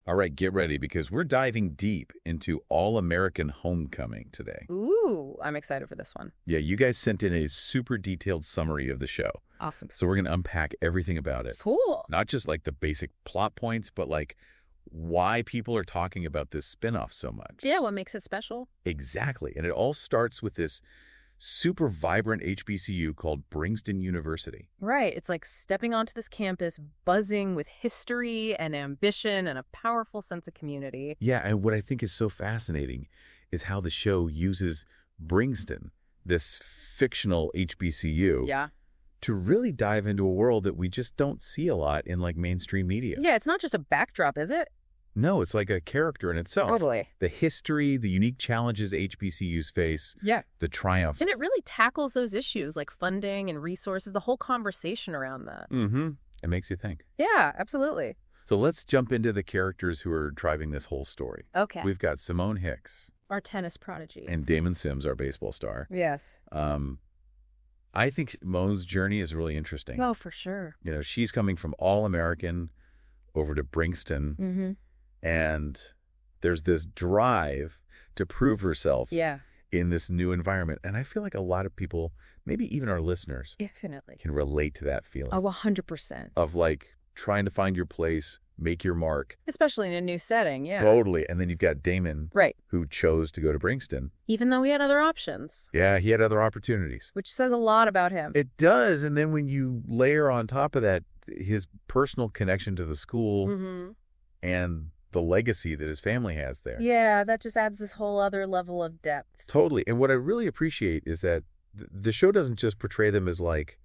All right, get ready because we're diving deep into All-American Homecoming today. Ooh, I'm excited for this one. Yeah, you guys sent in a super detailed summary of the show. Awesome. So we're going to unpack everything about it. Cool. Not just like the basic plot points, but like why people are talking about this spinoff so much. Yeah, what makes it special? Exactly. And it all starts with this super vibrant HBCU called Bringston University. Right. It's like stepping onto this campus, buzzing with history and ambition and a powerful sense of community. Yeah, and what I think is so fascinating is how the show uses Bringston, this fictional HBCU, Yeah. to really dive into a world that we just don't see a lot in like mainstream media. Yeah, it's not just a backdrop, is it? No, it's like a character in itself. Totally. The history, the unique challenges HBCUs face, Yeah. the triumph. And it really tackles those issues like funding and resources, the whole conversation around that. Mm-hmm. It makes you think. Yeah, absolutely. So let's jump into the characters who are driving this whole story. Okay. We've got Simone Hicks Our tennis prodigy. and Damon Sims, our baseball star. Yes. I think Simone's journey is really interesting. Oh, for sure. You know, she's coming from All-American over to Bringston, Mm-hmm. and there's this drive to prove herself Yeah, in this new environment. And I feel like a lot of people, maybe even our listeners, definitely. can relate to that feeling Oh, 100%. of like trying to find your place, make your mark. Especially in a new setting, yeah. Totally. And then you've got Damon, Right. who chose to go to Bringston. Even though we had other options, Yeah, he had other opportunities. which says a lot about him. It does. And then when you layer on top of that his personal connection to the school Mm-hmm. and the legacy that his family has there. Yeah, that just adds this whole other level of depth. Totally. And what I really appreciate is that the show doesn't just portray them as like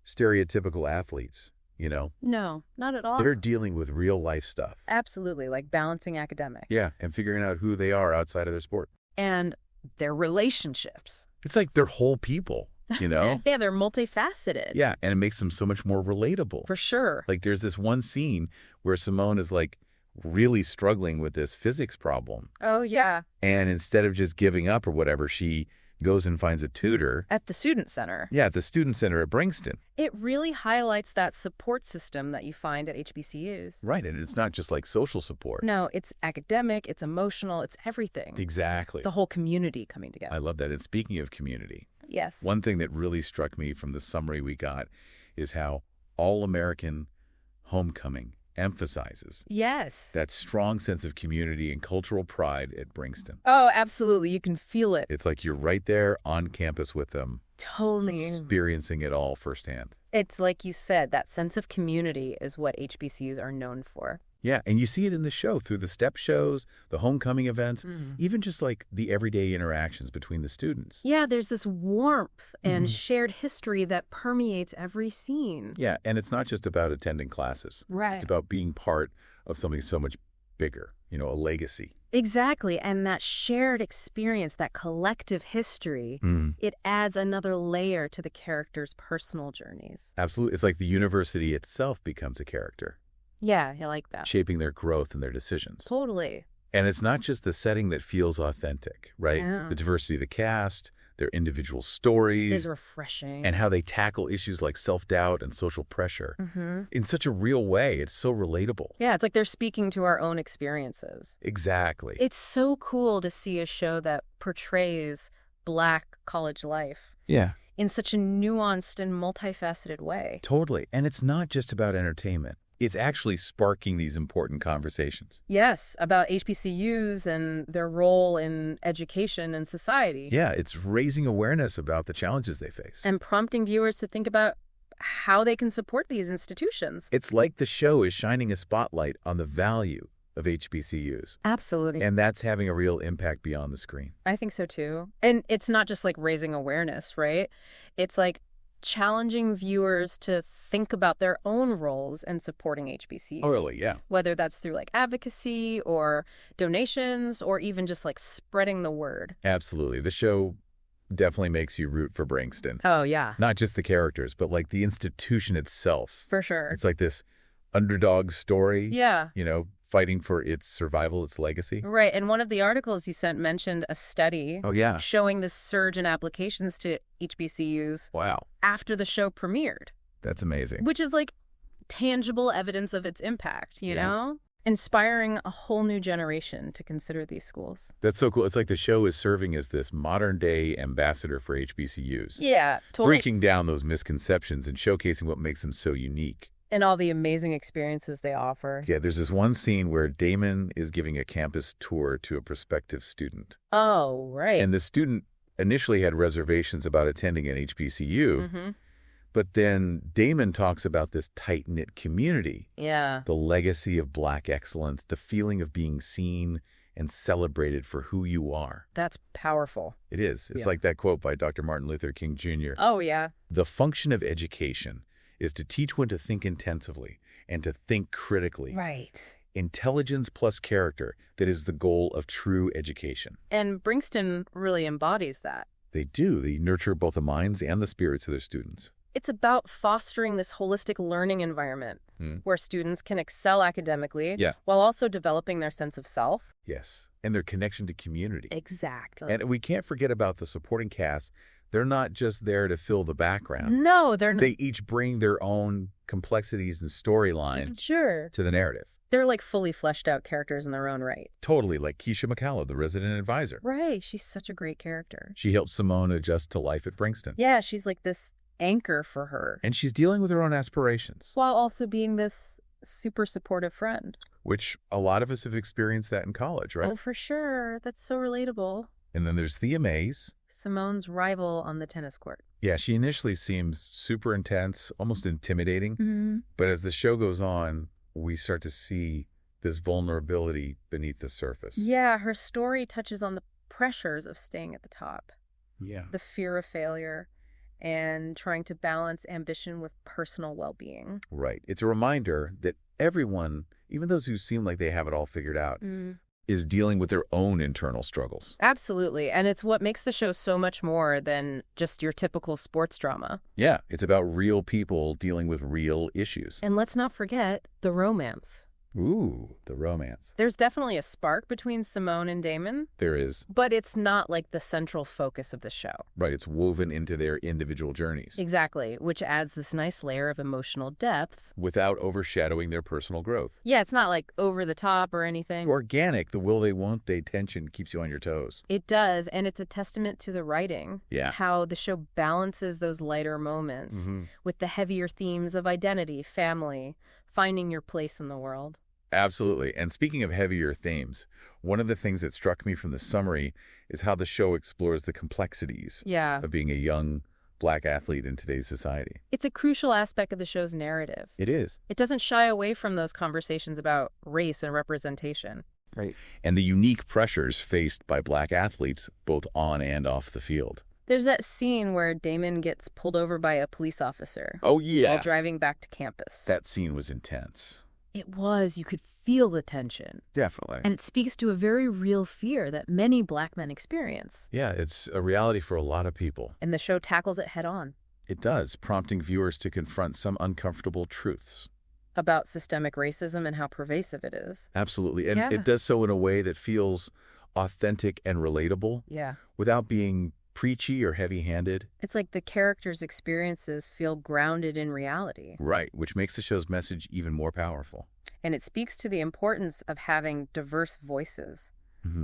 stereotypical athletes, you know? No, not at all. They're dealing with real life stuff. Absolutely, like balancing academic. Yeah, and figuring out who they are outside of their sport. And their relationships. It's like they're whole people, you know? Yeah, they're multifaceted. Yeah, and it makes them so much more relatable. For sure. Like there's this one scene where Simone is like really struggling with this physics problem. Oh, yeah. And instead of just giving up or whatever, she goes and finds a tutor. At the student center. Yeah, at the student center at Bringston. It really highlights that support system that you find at HBCUs. Right, and it's not just like social support. No, it's academic, it's emotional, it's everything. Exactly. It's a whole community coming together. I love that. And speaking of community, Yes. one thing that really struck me from the summary we got is how All-American Homecoming emphasizes Yes. that strong sense of community and cultural pride at Bringston. Oh, absolutely. You can feel it. It's like you're right there on campus with them, Totally. experiencing it all firsthand. It's like you said, that sense of community is what HBCUs are known for. Yeah, and you see it in the show through the step shows, the homecoming events, even just like the everyday interactions between the students. Yeah, there's this warmth and shared history that permeates every scene. Yeah, and it's not just about attending classes. Right. It's about being part of something so much bigger, you know, a legacy. Exactly. And that shared experience, that collective history, it adds another layer to the characters' personal journeys. Absolutely. It's like the university itself becomes a character, Yeah, I like that. shaping their growth and their decisions. Totally. And it's not just the setting that feels authentic, right? Yeah. The diversity of the cast, their individual stories, Is refreshing. and how they tackle issues like self-doubt and social pressure Mm-hmm. in such a real way. It's so relatable. Yeah, it's like they're speaking to our own experiences. Exactly. It's so cool to see a show that portrays Black college life Yeah, in such a nuanced and multifaceted way. totally. And it's not just about entertainment. It's actually sparking these important conversations. Yes, about HBCUs and their role in education and society. Yeah, it's raising awareness about the challenges they face. And prompting viewers to think about how they can support these institutions. It's like the show is shining a spotlight on the value of HBCUs. Absolutely. And that's having a real impact beyond the screen. I think so too. And it's not just like raising awareness, right? It's like challenging viewers to think about their own roles in supporting HBCUs. Totally, yeah. Whether that's through like advocacy or donations or even just like spreading the word. Absolutely. The show definitely makes you root for Bringston. Oh, yeah. Not just the characters, but like the institution itself. For sure. It's like this underdog story, Yeah. you know, fighting for its survival, its legacy. Right. And one of the articles you sent mentioned a study Oh, yeah. showing this surge in applications to HBCUs Wow. after the show premiered, That's amazing. which is like tangible evidence of its impact, you Yeah. know? Inspiring a whole new generation to consider these schools. That's so cool. It's like the show is serving as this modern-day ambassador for HBCUs. Yeah, totally. Breaking down those misconceptions and showcasing what makes them so unique. And all the amazing experiences they offer. Yeah, there's this one scene where Damon is giving a campus tour to a prospective student. Oh, right. And the student initially had reservations about attending an HBCU, but then Damon talks about this tight-knit community. Yeah. The legacy of Black excellence, the feeling of being seen and celebrated for who you are. That's powerful. It is. It's like that quote by Dr. Martin Luther King Jr. Oh, yeah. The function of education is to teach one to think intensively and to think critically. Right. Intelligence plus character, that is the goal of true education. And Brixton really embodies that. They do. They nurture both the minds and the spirits of their students. It's about fostering this holistic learning environment where students can excel academically while also developing their sense of self. Yes, and their connection to community. Exactly. And we can't forget about the supporting cast. They're not just there to fill the background. No, they're not. They each bring their own complexities and storylines to the narrative. They're like fully fleshed out characters in their own right. Totally, like Keisha McCallum, the resident advisor. Right, she's such a great character. She helped Simone adjust to life at Brixton. Yeah, she's like this anchor for her. And she's dealing with her own aspirations. While also being this super supportive friend. Which a lot of us have experienced that in college, right? Oh, for sure. That's so relatable. And then there's Thea Mays. Simone's rival on the tennis court. Yeah, she initially seems super intense, almost intimidating. But as the show goes on, we start to see this vulnerability beneath the surface. Yeah, her story touches on the pressures of staying at the top. Yeah. The fear of failure and trying to balance ambition with personal well-being. Right. It's a reminder that everyone, even those who seem like they have it all figured out, is dealing with their own internal struggles. Absolutely. And it's what makes the show so much more than just your typical sports drama. Yeah, it's about real people dealing with real issues. And let's not forget the romance. Ooh, the romance. There's definitely a spark between Simone and Damon. There is. But it's not like the central focus of the show. Right, it's woven into their individual journeys. Exactly, which adds this nice layer of emotional depth. Without overshadowing their personal growth. Yeah, it's not like over the top or anything. Organic, the will they won't they tension keeps you on your toes. It does, and it's a testament to the writing. Yeah. How the show balances those lighter moments with the heavier themes of identity, family, finding your place in the world. Absolutely. And speaking of heavier themes, one of the things that struck me from the summary is how the show explores the complexities of being a young Black athlete in today's society. It's a crucial aspect of the show's narrative. It is. It doesn't shy away from those conversations about race and representation. Right. And the unique pressures faced by Black athletes both on and off the field. There's that scene where Damon gets pulled over by a police officer. Oh, yeah. While driving back to campus. That scene was intense. It was. You could feel the tension. Definitely. And it speaks to a very real fear that many Black men experience. Yeah, it's a reality for a lot of people. And the show tackles it head on. It does, prompting viewers to confront some uncomfortable truths. About systemic racism and how pervasive it is. Absolutely. And it does so in a way that feels authentic and relatable. Yeah. Without being preachy or heavy-handed. It's like the characters' experiences feel grounded in reality. Right, which makes the show's message even more powerful. And it speaks to the importance of having diverse voices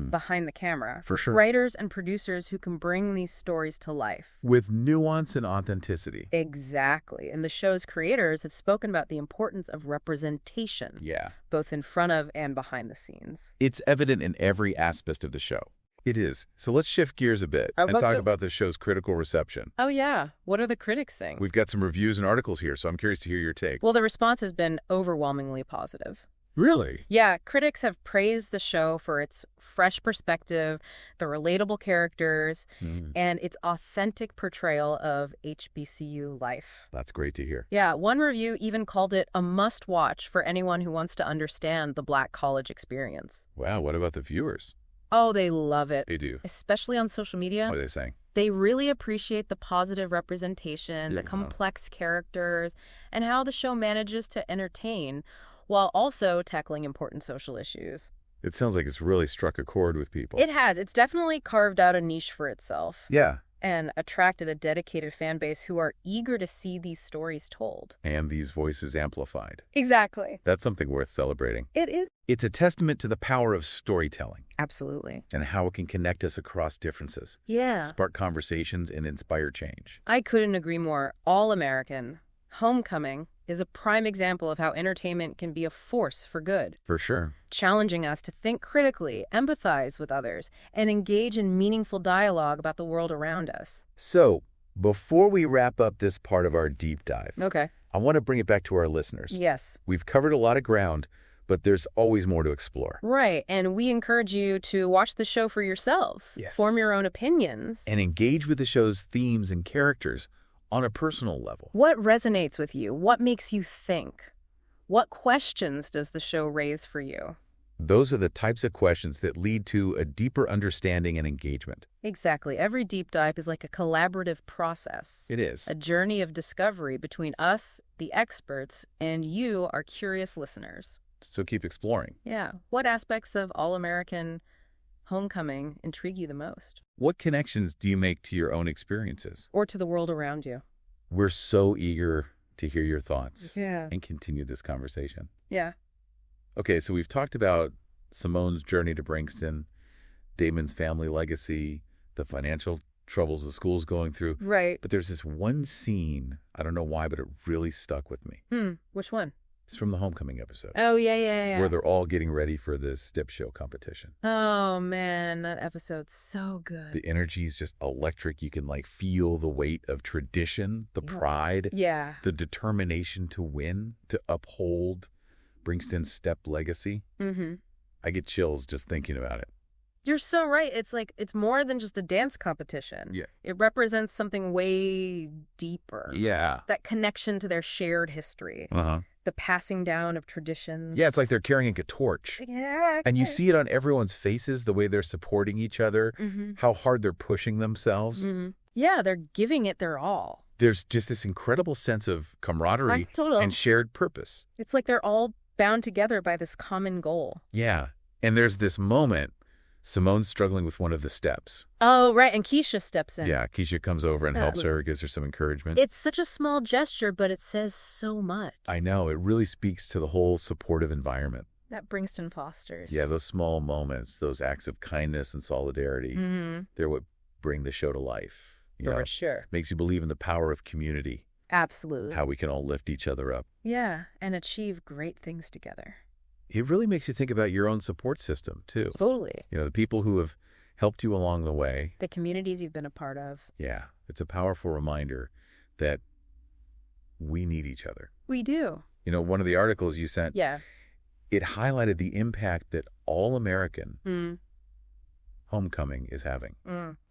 behind the camera. For sure. Writers and producers who can bring these stories to life. With nuance and authenticity. Exactly. And the show's creators have spoken about the importance of representation. Yeah. Both in front of and behind the scenes. It's evident in every aspect of the show. It is. So let's shift gears a bit and talk about the show's critical reception. Oh, yeah. What are the critics saying? We've got some reviews and articles here, so I'm curious to hear your take. Well, the response has been overwhelmingly positive. Really? Yeah, critics have praised the show for its fresh perspective, the relatable characters, and its authentic portrayal of HBCU life. That's great to hear. Yeah, one review even called it a must-watch for anyone who wants to understand the Black college experience. Wow, what about the viewers? Oh, they love it. They do. Especially on social media. What are they saying? They really appreciate the positive representation, the complex characters, and how the show manages to entertain while also tackling important social issues. It sounds like it's really struck a chord with people. It has. It's definitely carved out a niche for itself. Yeah. and attracted a dedicated fan base who are eager to see these stories told. And these voices amplified. Exactly. That's something worth celebrating. It is. It's a testament to the power of storytelling. Absolutely. And how it can connect us across differences. Yeah. Spark conversations and inspire change. I couldn't agree more. All-American Homecoming is a prime example of how entertainment can be a force for good. For sure. Challenging us to think critically, empathize with others, and engage in meaningful dialogue about the world around us. So, before we wrap up this part of our deep dive, I want to bring it back to our listeners. Yes. We've covered a lot of ground, but there's always more to explore. Right, and we encourage you to watch the show for yourselves. Yes. Form your own opinions. And engage with the show's themes and characters on a personal level. What resonates with you? What makes you think? What questions does the show raise for you? Those are the types of questions that lead to a deeper understanding and engagement. Exactly. Every deep dive is like a collaborative process. It is. A journey of discovery between us, the experts, and you, our curious listeners. So keep exploring. Yeah. What aspects of All-American Homecoming intrigue you the most? What connections do you make to your own experiences? Or to the world around you? We're so eager to hear your thoughts. Yeah. And continue this conversation. Yeah. Okay, so we've talked about Simone's journey to Brankston, Damon's family legacy, the financial troubles the school's going through. Right. But there's this one scene, I don't know why, but it really stuck with me. Which one? It's from the Homecoming episode. Oh, yeah. Where they're all getting ready for this step show competition. Oh, man, that episode's so good. The energy is just electric. You can, feel the weight of tradition, the pride, the determination to win, to uphold Brankston's step legacy. I get chills just thinking about it. You're so right. It's more than just a dance competition. Yeah. It represents something way deeper. Yeah. That connection to their shared history. The passing down of traditions. Yeah, it's like they're carrying a torch. Yeah. And you see it on everyone's faces, the way they're supporting each other, how hard they're pushing themselves. Yeah, they're giving it their all. There's just this incredible sense of camaraderie and shared purpose. It's like they're all bound together by this common goal. Yeah. And there's this moment, Simone's struggling with one of the steps. Oh, right. And Keisha steps in. Yeah, Keisha comes over and helps her, gives her some encouragement. It's such a small gesture, but it says so much. I know. It really speaks to the whole supportive environment that Brankston fosters. Yeah, those small moments, those acts of kindness and solidarity, they're what bring the show to life. For sure. Makes you believe in the power of community. Absolutely. How we can all lift each other up. Yeah, and achieve great things together. It really makes you think about your own support system, too. Totally. The people who have helped you along the way. The communities you've been a part of. Yeah, it's a powerful reminder that we need each other. We do. One of the articles you sent, it highlighted the impact that All-American Homecoming is having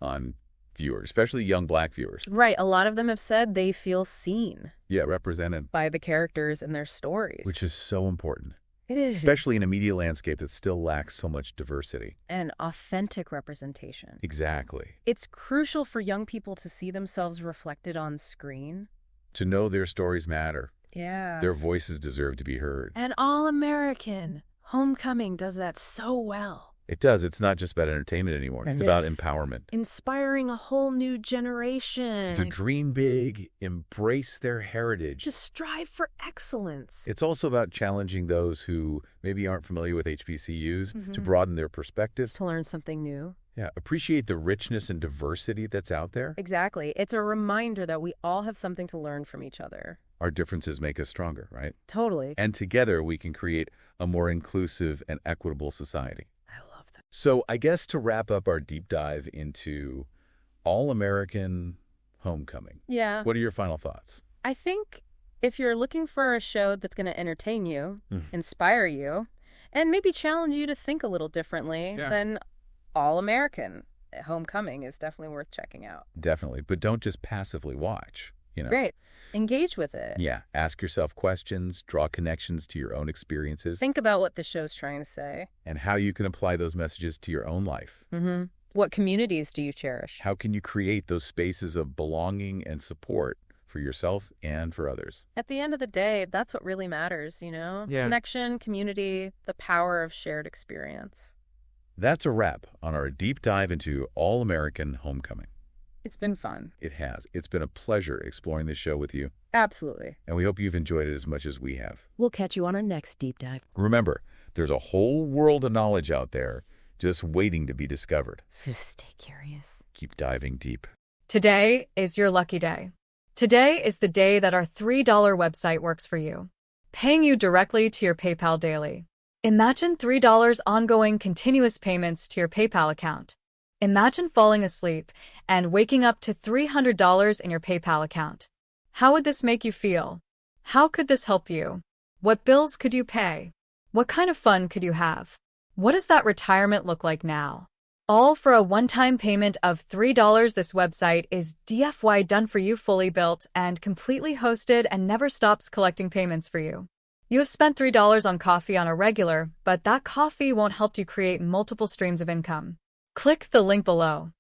on viewers, especially young Black viewers. Right. A lot of them have said they feel seen. Yeah, represented. By the characters and their stories. Which is so important. It is. Especially in a media landscape that still lacks so much diversity. And authentic representation. Exactly. It's crucial for young people to see themselves reflected on screen. To know their stories matter. Yeah. Their voices deserve to be heard. And All-American Homecoming does that so well. It does. It's not just about entertainment anymore. It's about empowerment. Inspiring a whole new generation. To dream big, embrace their heritage. To strive for excellence. It's also about challenging those who maybe aren't familiar with HBCUs to broaden their perspectives. To learn something new. Yeah, appreciate the richness and diversity that's out there. Exactly. It's a reminder that we all have something to learn from each other. Our differences make us stronger, right? Totally. And together we can create a more inclusive and equitable society. So I guess to wrap up our deep dive into All-American Homecoming. Yeah. What are your final thoughts? I think if you're looking for a show that's going to entertain you, inspire you, and maybe challenge you to think a little differently, then All-American Homecoming is definitely worth checking out. Definitely. But don't just passively watch. Right. Engage with it. Yeah. Ask yourself questions, draw connections to your own experiences. Think about what the show's trying to say. And how you can apply those messages to your own life. What communities do you cherish? How can you create those spaces of belonging and support for yourself and for others? At the end of the day, that's what really matters, Yeah. Connection, community, the power of shared experience. That's a wrap on our deep dive into All-American Homecoming. It's been fun. It has. It's been a pleasure exploring this show with you. Absolutely. And we hope you've enjoyed it as much as we have. We'll catch you on our next deep dive. Remember, there's a whole world of knowledge out there just waiting to be discovered. So stay curious. Keep diving deep. Today is your lucky day. Today is the day that our $3 website works for you, paying you directly to your PayPal daily. Imagine $3 ongoing continuous payments to your PayPal account. Imagine falling asleep and waking up to $300 in your PayPal account. How would this make you feel? How could this help you? What bills could you pay? What kind of fun could you have? What does that retirement look like now? All for a one-time payment of $3. This website is DFY done for you, fully built and completely hosted, and never stops collecting payments for you. You have spent $3 on coffee on a regular, but that coffee won't help you create multiple streams of income. Click the link below.